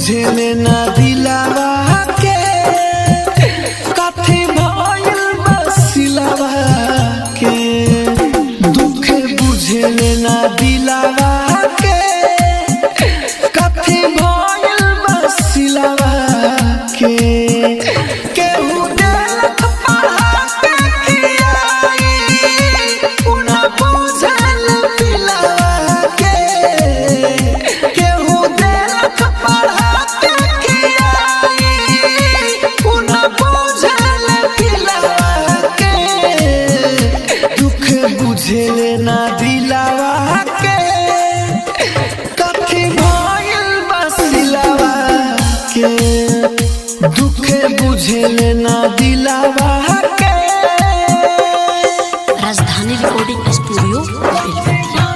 बुझे ना दिलावा के कथी भइल बसिलावा के दुख बुझे ना दिलावा के कथी भइल बसिलावा के केहू देख पढ़ा के खियाई उना बुझल पिलावा के केहू देख पढ़ा के खियाई उना बुझल पिलावा के दुख बुझे ना दिलावा के कथी भइल बसिलावा के दुख बुझे ना दिलावा के। Rajdhani recording studio Belwatiya.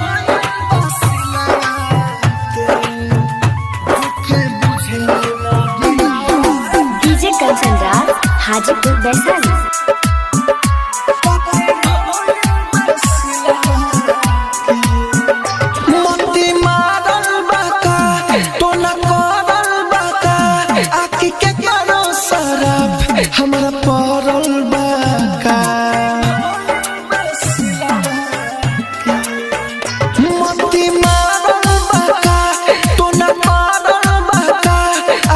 DJ Kanchan Raj Hajipur Vaishali. मोती मारल बाका तो न करल बाका आखी के करो शराब हमरा पड़ल बाका मोती मारल बाका तो न करल बाका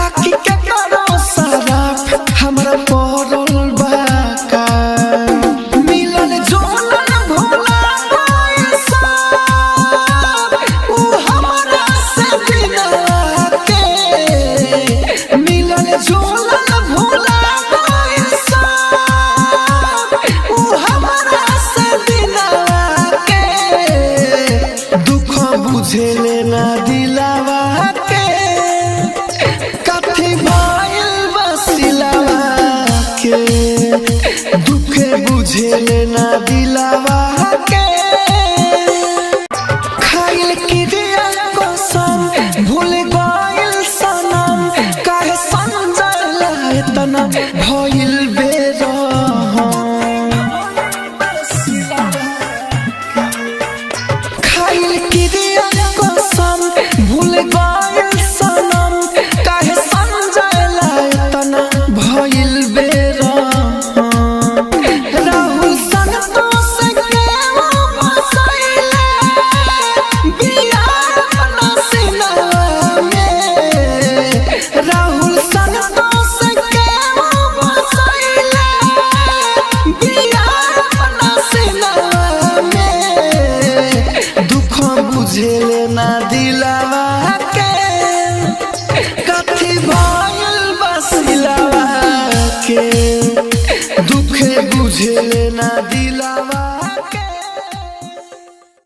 आखी के करो शराब हमरा पड़ल बाका मिलन जोलन भोला पैसा उ हमरा से बिना के मिलन जोलन भोला पैसा उ हमरा से बिना के दुख बुझे ना दिलावा के कथी भइल बसिलावा के दुख बुझे ना दिलावा के खाइल क्रिया कसम भूल गइल सनम काहे समझला इतना भइल बेरहम खाइल क्रिया कसम भूल गइल सनम काहे समझला इतना भइल बेरहम राहुल संतोष के वो बसैले बिया अपना सिनवा में राहुल संतोष के वो बसैले बिया अपना सिनवा में दुख बुझे ना दिलावा के कथी भइल बसिलावा के दुख बुझे ना दिलावा।